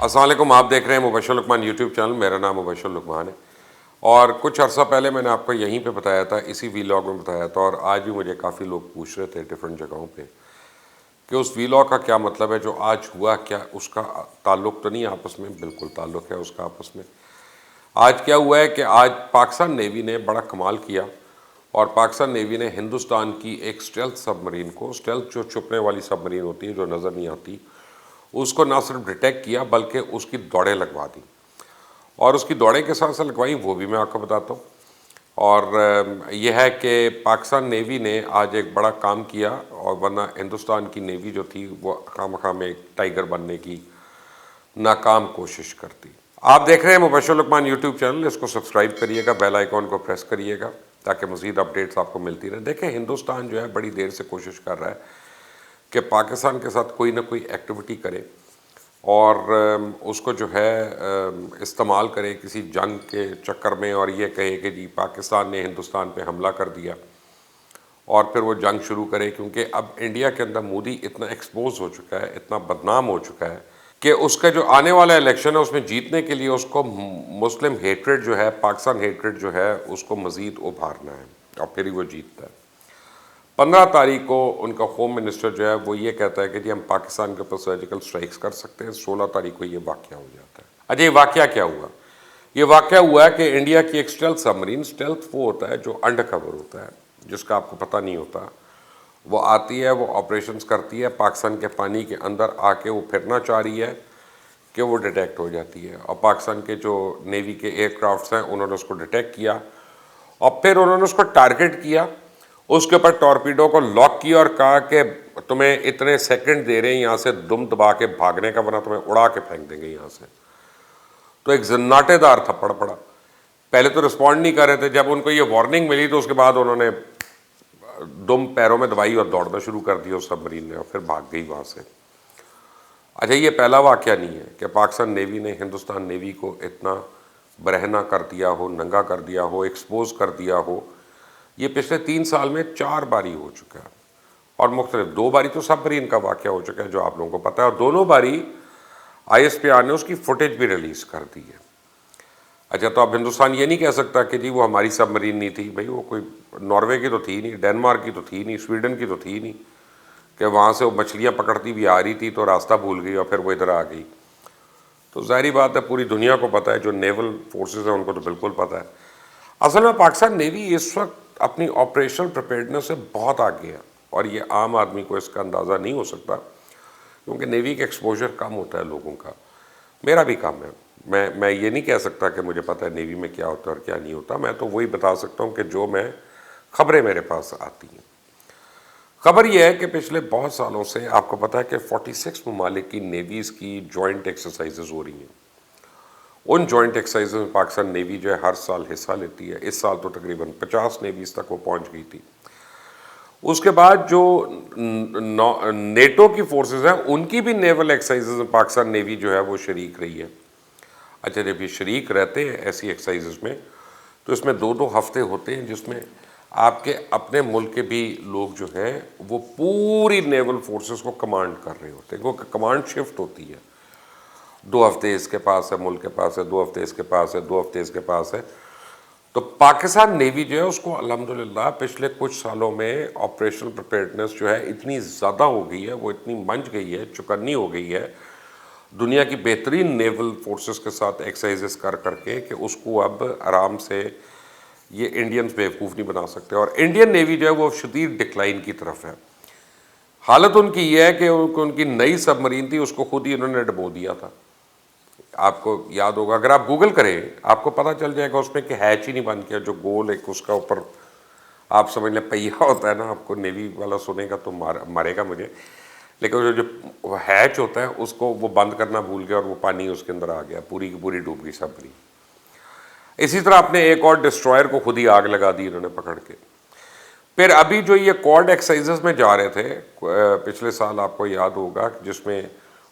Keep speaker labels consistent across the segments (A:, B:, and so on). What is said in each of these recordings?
A: السلام علیکم، آپ دیکھ رہے ہیں مبشر لقمان یوٹیوب چینل. میرا نام مبشر لقمان ہے اور کچھ عرصہ پہلے میں نے آپ کو یہیں پہ بتایا تھا، اسی ویلاگ میں بتایا تھا، اور آج بھی مجھے کافی لوگ پوچھ رہے تھے ڈیفرنٹ جگہوں پہ کہ اس ویلاگ کا کیا مطلب ہے، جو آج ہوا کیا اس کا تعلق تو نہیں آپس میں. بالکل تعلق ہے اس کا آپس میں. آج کیا ہوا ہے کہ آج پاکستان نیوی نے بڑا کمال کیا، اور پاکستان نیوی نے ہندوستان کی ایک اسٹیلتھ سب مرین کو، اسٹیلتھ جو چھپنے والی سب مرین ہوتی ہے جو نظر نہیں آتی، اس کو نہ صرف ڈیٹیکٹ کیا بلکہ اس کی دوڑیں لگوا دی. اور اس کی دوڑیں کے ساتھ ساتھ لگوائیں وہ بھی میں آپ کو بتاتا ہوں. اور یہ ہے کہ پاکستان نیوی نے آج ایک بڑا کام کیا، اور ورنہ ہندوستان کی نیوی جو تھی وہ خواہ میں ایک ٹائیگر بننے کی ناکام کوشش کرتی. آپ دیکھ رہے ہیں مبشر لقمان یوٹیوب چینل. اس کو سبسکرائب کریے گا، بیل آئیکن کو پریس کریے گا تاکہ مزید اپڈیٹس آپ کو ملتی رہیں. دیکھیں ہندوستان جو ہے بڑی دیر سے کوشش کر رہا ہے کہ پاکستان کے ساتھ کوئی نہ کوئی ایکٹیویٹی کرے اور اس کو جو ہے استعمال کرے کسی جنگ کے چکر میں، اور یہ کہے کہ جی پاکستان نے ہندوستان پہ حملہ کر دیا اور پھر وہ جنگ شروع کرے. کیونکہ اب انڈیا کے اندر مودی اتنا ایکسپوز ہو چکا ہے، اتنا بدنام ہو چکا ہے کہ اس کا جو آنے والا الیکشن ہے اس میں جیتنے کے لیے اس کو مسلم ہیٹریڈ جو ہے، پاکستان ہیٹریڈ جو ہے، اس کو مزید ابھارنا ہے اور پھر ہی وہ جیتتا ہے. 15 تاریخ کو ان کا ہوم منسٹر جو ہے وہ یہ کہتا ہے کہ جی ہم پاکستان کے اوپر سرجیکل سٹرائکس کر سکتے ہیں. 16 تاریخ کو یہ واقعہ ہو جاتا ہے. اچھا یہ واقعہ کیا ہوا؟ یہ واقعہ ہوا ہے کہ انڈیا کی ایک اسٹیلتھ سب مرین، اسٹیلتھ وہ ہوتا ہے جو انڈر کور ہوتا ہے، جس کا آپ کو پتہ نہیں ہوتا، وہ آتی ہے، وہ آپریشنز کرتی ہے پاکستان کے پانی کے اندر آ کے، وہ پھرنا چاہ رہی ہے کہ وہ ڈیٹیکٹ ہو جاتی ہے. اور پاکستان کے جو نیوی کے ایئر کرافٹس ہیں انہوں نے اس کو ڈیٹیکٹ کیا اور پھر انہوں نے اس کو ٹارگٹ کیا، اس کے اوپر ٹورپیڈو کو لاک کیا اور کہا کہ تمہیں اتنے سیکنڈ دے رہے ہیں یہاں سے دم دبا کے بھاگنے کا، ورنہ تمہیں اڑا کے پھینک دیں گے یہاں سے. تو ایک زناٹے دار تھپڑ پڑا. پہلے تو رسپونڈ نہیں کر رہے تھے، جب ان کو یہ وارننگ ملی تو اس کے بعد انہوں نے دم پیروں میں دبائی اور دوڑنا شروع کر دیا اس سب مرین نے، اور پھر بھاگ گئی وہاں سے. اچھا یہ پہلا واقعہ نہیں ہے کہ پاکستان نیوی نے ہندوستان نیوی کو اتنا برہنہ کر دیا ہو، ننگا کر دیا ہو، ایکسپوز کر دیا ہو. یہ پچھلے 3 سال میں 4 باری ہو چکا ہے، اور مختلف 2 باری تو سب مرین کا واقعہ ہو چکا ہے جو آپ لوگوں کو پتہ ہے، اور دونوں باری آئی ایس پی آر نے اس کی فوٹیج بھی ریلیز کر دی ہے. اچھا تو اب ہندوستان یہ نہیں کہہ سکتا کہ جی وہ ہماری سب مرین نہیں تھی. بھائی وہ کوئی ناروے کی تو تھی نہیں، ڈینمارک کی تو تھی نہیں، سویڈن کی تو تھی نہیں کہ وہاں سے وہ مچھلیاں پکڑتی بھی آ رہی تھی تو راستہ بھول گئی اور پھر وہ ادھر آ گئی. تو ظاہری بات ہے پوری دنیا کو پتہ ہے، جو نیول فورسز ہیں ان کو تو بالکل پتہ ہے. اصل میں پاکستان نیوی اس وقت اپنی آپریشنل پریپیئرڈنس سے بہت آگے ہے، اور یہ عام آدمی کو اس کا اندازہ نہیں ہو سکتا کیونکہ نیوی کا ایکسپوجر کم ہوتا ہے لوگوں کا. میرا بھی کم ہے. میں یہ نہیں کہہ سکتا کہ مجھے پتہ ہے نیوی میں کیا ہوتا ہے اور کیا نہیں ہوتا. میں تو وہی بتا سکتا ہوں کہ جو میں خبریں میرے پاس آتی ہیں. خبر یہ ہے کہ پچھلے بہت سالوں سے آپ کو پتہ ہے کہ 46 ممالک کی نیویز کی جوائنٹ ایکسرسائزز ہو رہی ہیں. ان جوائنٹ ایکسرسائزز میں پاکستان نیوی جو ہے ہر سال حصہ لیتی ہے. اس سال تو تقریباً 50 نیویز تک وہ پہنچ گئی تھی. اس کے بعد جو نیٹو کی فورسز ہیں ان کی بھی نیول ایکسرسائزز میں پاکستان نیوی جو ہے وہ شریک رہی ہے. اچھا جب یہ شریک رہتے ہیں ایسی ایکسرسائزز میں تو اس میں 2 ہفتے ہوتے ہیں جس میں آپ کے اپنے ملک کے بھی لوگ جو ہیں وہ پوری نیول فورسز کو کمانڈ کر رہے ہوتے ہیں، کیونکہ کمانڈ شفٹ ہوتی ہے. 2 ہفتے اس کے پاس ہے، ملک کے پاس ہے، 2 ہفتے اس کے پاس ہے، 2 ہفتے اس کے پاس ہے. تو پاکستان نیوی جو ہے اس کو الحمدللہ پچھلے کچھ سالوں میں آپریشنل پریپیئرڈنس جو ہے اتنی زیادہ ہو گئی ہے، وہ اتنی منج گئی ہے، چکنی ہو گئی ہے دنیا کی بہترین نیول فورسز کے ساتھ ایکسرسائزز کر کر کے، کہ اس کو اب آرام سے یہ انڈینز بیوقوف نہیں بنا سکتے. اور انڈین نیوی جو ہے وہ شدید ڈکلائن کی طرف ہے. حالت ان کی یہ ہے کہ ان کی نئی سب مرین تھی، اس کو خود ہی انہوں نے ڈبو دیا تھا. آپ کو یاد ہوگا، اگر آپ گوگل کریں آپ کو پتہ چل جائے گا اس میں کہ ہیچ ہی نہیں بند کیا، جو گول ایک اس کا اوپر آپ سمجھ لیں پہیہ ہوتا ہے نا. آپ کو نیوی والا سنے گا تو مارے گا مجھے، لیکن جو ہیچ ہوتا ہے اس کو وہ بند کرنا بھول گیا اور وہ پانی اس کے اندر آ گیا، پوری کی پوری ڈوب گئی سب مرین. اسی طرح اپنے ایک اور ڈسٹرائر کو خود ہی آگ لگا دی انہوں نے پکڑ کے. پھر ابھی جو یہ کوڈ ایکسرسائزز میں جا رہے تھے پچھلے سال، آپ کو یاد ہوگا جس میں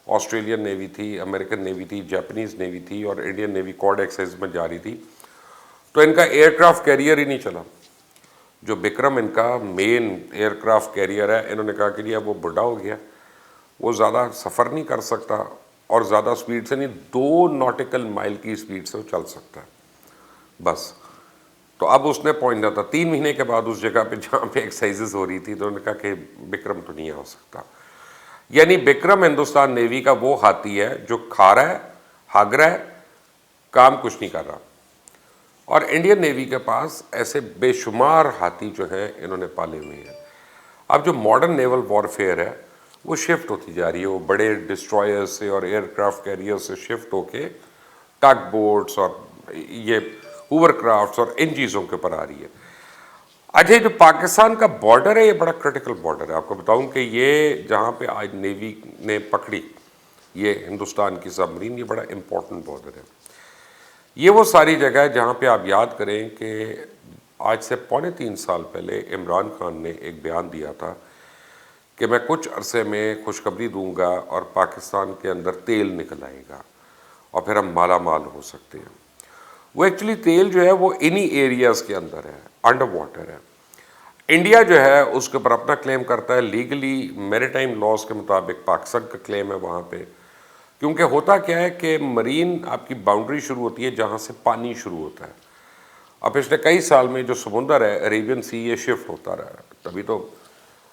A: آسٹریلین نیوی تھی، امریکن نیوی تھی، جاپنیز نیوی تھی اور انڈین نیوی کوڈ ایکسرسائز میں جا رہی تھی، تو ان کا ایئر کرافٹ کیریئر ہی نہیں چلا. جو بکرم ان کا مین ایئر کرافٹ کیریئر ہے، انہوں نے کہا کہ جی اب وہ بڑھا ہو گیا، وہ زیادہ سفر نہیں کر سکتا اور زیادہ سپیڈ سے نہیں، 2 ناٹیکل مائل کی سپیڈ سے وہ چل سکتا ہے بس. تو اب اس نے پوائنٹ تھا 3 مہینے کے بعد اس جگہ پہ جہاں پہ ایکسرسائزز ہو رہی تھی، تو انہوں نے کہا کہ بکرم تو نہیں ہو سکتا. یعنی بکرم ہندوستان نیوی کا وہ ہاتھی ہے جو کھا رہا ہے، ہاگ رہا ہے، کام کچھ نہیں کر رہا. اور انڈین نیوی کے پاس ایسے بے شمار ہاتھی جو ہیں انہوں نے پالے ہوئے ہیں. اب جو ماڈرن نیول وارفیئر ہے وہ شفٹ ہوتی جا رہی ہے، وہ بڑے ڈسٹرائر سے اور ایئر کرافٹ کیریئر سے شفٹ ہو کے ٹگ بوٹس اور یہ ہوور کرافٹس اور ان چیزوں کے اوپر آ رہی ہے. اچھا، جو پاکستان کا بارڈر ہے یہ بڑا کرٹیکل بارڈر ہے. آپ کو بتاؤں کہ یہ جہاں پہ آج نیوی نے پکڑی یہ ہندوستان کی سب مرین، یہ بڑا امپورٹنٹ بارڈر ہے. یہ وہ ساری جگہ ہے جہاں پہ آپ یاد کریں کہ آج سے 3.25 سال پہلے عمران خان نے ایک بیان دیا تھا کہ میں کچھ عرصے میں خوشخبری دوں گا اور پاکستان کے اندر تیل نکل آئے گا اور پھر ہم مالا مال ہو سکتے ہیں. وہ ایکچولی تیل جو ہے وہ انہی ایریاز کے اندر ہے، انڈر واٹر ہے. انڈیا جو ہے اس کے اوپر اپنا کلیم کرتا ہے، لیگلی میریٹائم لاز کے مطابق پاکستان کا کلیم ہے وہاں پہ. کیونکہ ہوتا کیا ہے کہ مرین آپ کی باؤنڈری شروع ہوتی ہے جہاں سے پانی شروع ہوتا ہے. اب پچھلے کئی سال میں جو سمندر ہے عریبین سی یہ شفٹ ہوتا رہا ہے. تبھی تو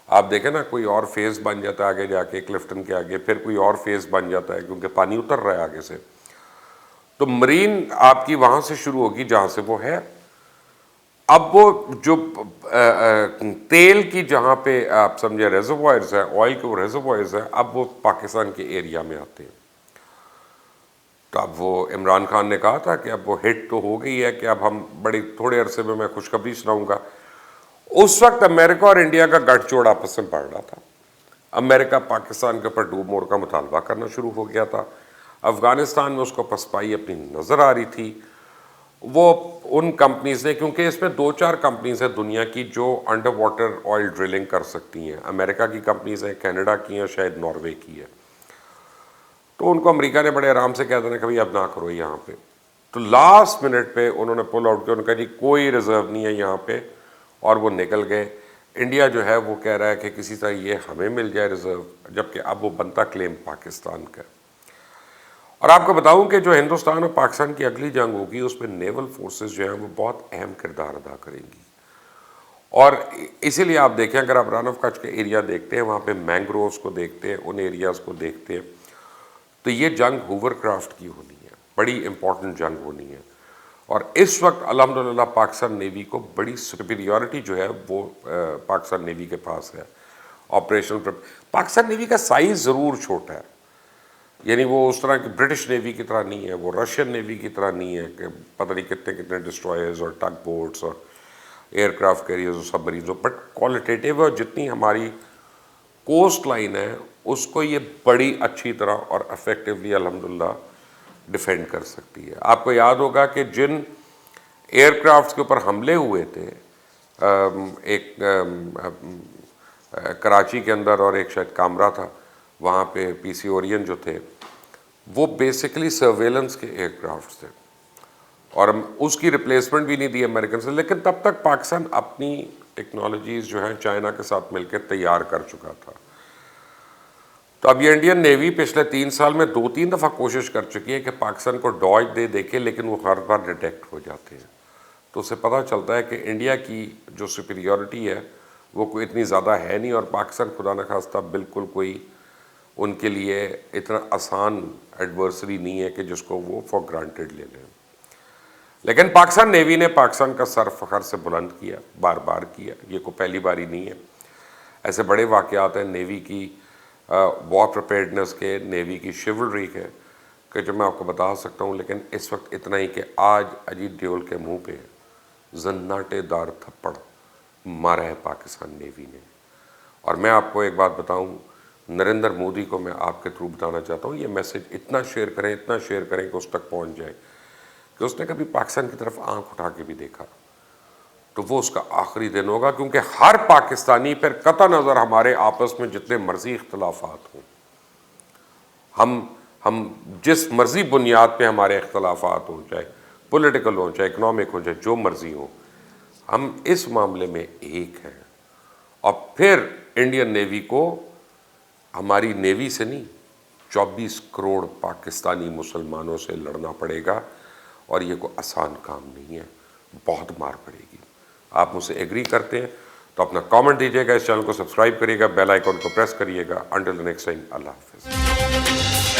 A: آپ دیکھیں نا کوئی اور فیز بن جاتا ہے آگے جا کے کلفٹن کے آگے، پھر کوئی اور فیز بن جاتا ہے کیونکہ پانی اتر رہا ہے آگے سے. تو مرین آپ کی وہاں سے شروع ہوگی جہاں سے وہ ہے. اب وہ جو تیل کی جہاں پہ آپ سمجھے ریزروائرز ہیں، آئل کے وہ ریزروائرز ہیں، اب وہ پاکستان کے ایریا میں آتے ہیں. تو اب وہ عمران خان نے کہا تھا کہ اب وہ ہٹ تو ہو گئی ہے کہ اب ہم بڑی تھوڑے عرصے میں خوشخبری سناؤں گا. اس وقت امریکہ اور انڈیا کا گٹھ جوڑ آپس میں بڑھ رہا تھا. امریکہ پاکستان کے اوپر ڈوب مور کا مطالبہ کرنا شروع ہو گیا تھا. افغانستان میں اس کو پسپائی اپنی نظر آ رہی تھی. وہ ان کمپنیز نے، کیونکہ اس میں 2-4 کمپنیز ہیں دنیا کی جو انڈر واٹر آئل ڈرلنگ کر سکتی ہیں. امریکہ کی کمپنیز ہیں، کینیڈا کی ہیں، شاید ناروے کی ہے. تو ان کو امریکہ نے بڑے آرام سے کہہ دینا کہ بھائی اب نہ کرو یہاں پہ. تو لاسٹ منٹ پہ انہوں نے پل آؤٹ کیا، انہوں نے کہا جی کوئی ریزرو نہیں ہے یہاں پہ، اور وہ نکل گئے. انڈیا جو ہے وہ کہہ رہا ہے کہ کسی طرح یہ ہمیں مل جائے ریزرو، جبکہ اب وہ بنتا کلیم پاکستان کا. اور آپ کو بتاؤں کہ جو ہندوستان اور پاکستان کی اگلی جنگ ہوگی اس میں نیول فورسز جو ہیں وہ بہت اہم کردار ادا کریں گی. اور اسی لیے آپ دیکھیں، اگر آپ رن آف کچھ کے ایریا دیکھتے ہیں، وہاں پہ مینگرووز کو دیکھتے ہیں، ان ایریاز کو دیکھتے ہیں، تو یہ جنگ ہوور کرافٹ کی ہونی ہے، بڑی امپورٹنٹ جنگ ہونی ہے. اور اس وقت الحمدللہ پاکستان نیوی کو بڑی سپیریورٹی جو ہے وہ پاکستان نیوی کے پاس ہے. آپریشن پاکستان نیوی کا سائز ضرور چھوٹا ہے، یعنی وہ اس طرح کی برٹش نیوی کی طرح نہیں ہے، وہ رشین نیوی کی طرح نہیں ہے کہ پتہ نہیں کتنے کتنے ڈسٹرائرز اور ٹگ بوٹس اور ایئر کرافٹ کیریئرز اور سب مریضوں، بٹ کوالٹیٹیو ہے. اور جتنی ہماری کوسٹ لائن ہے اس کو یہ بڑی اچھی طرح اور افیکٹولی الحمدللہ ڈیفینڈ کر سکتی ہے. آپ کو یاد ہوگا کہ جن ایئر کرافٹس کے اوپر حملے ہوئے تھے، ایک کراچی کے اندر اور ایک شاید کامرا تھا، وہاں پہ پی سی اورین جو تھے وہ بیسیکلی سرویلنس کے ایئر کرافٹس تھے، اور اس کی ریپلیسمنٹ بھی نہیں دی امریکن سے. لیکن تب تک پاکستان اپنی ٹیکنالوجیز جو ہیں چائنا کے ساتھ مل کے تیار کر چکا تھا. تو اب یہ انڈین نیوی پچھلے 3 سال میں 2-3 دفعہ کوشش کر چکی ہے کہ پاکستان کو ڈاج دے دیکھے، لیکن وہ ہر بار ڈیٹیکٹ ہو جاتے ہیں. تو اسے پتہ چلتا ہے کہ انڈیا کی جو سپیریورٹی ہے وہ کوئی اتنی زیادہ ہے نہیں، اور پاکستان خدا نخواستہ بالکل کوئی ان کے لیے اتنا آسان ایڈورسری نہیں ہے کہ جس کو وہ فار گرانٹیڈ لے لیں. لیکن پاکستان نیوی نے پاکستان کا سر فخر سے بلند کیا، بار بار کیا. یہ کوئی پہلی باری نہیں ہے. ایسے بڑے واقعات ہیں نیوی کی وار پریپیئرڈنس کے، نیوی کی شیولری کے، کہ جو میں آپ کو بتا سکتا ہوں. لیکن اس وقت اتنا ہی کہ آج اجیت ڈیول کے منہ پہ زناٹے دار تھپڑ مارا ہے پاکستان نیوی نے. اور میں آپ کو ایک بات بتاؤں، نریندر مودی کو میں آپ کے تھرو بتانا چاہتا ہوں، یہ میسج اتنا شیئر کریں، اتنا شیئر کریں کہ اس تک پہنچ جائے کہ اس نے کبھی پاکستان کی طرف آنکھ اٹھا کے بھی دیکھا تو وہ اس کا آخری دن ہوگا. کیونکہ ہر پاکستانی پھر قطع نظر ہمارے آپس میں جتنے مرضی اختلافات ہوں، ہم جس مرضی بنیاد پہ ہمارے اختلافات ہوں، چاہے پولیٹیکل ہوں، چاہے اکنامک ہوں، چاہے جو مرضی ہوں، ہم اس معاملے میں ایک ہیں. اور پھر انڈین نیوی کو ہماری نیوی سے نہیں، 24 کروڑ پاکستانی مسلمانوں سے لڑنا پڑے گا، اور یہ کوئی آسان کام نہیں ہے، بہت مار پڑے گی۔ آپ مجھ سے ایگری کرتے ہیں تو اپنا کامنٹ دیجیے گا، اس چینل کو سبسکرائب کریے گا، بیل آئیکن کو پریس کریے گا۔ انٹل دی نیکسٹ ٹائم، اللہ حافظ۔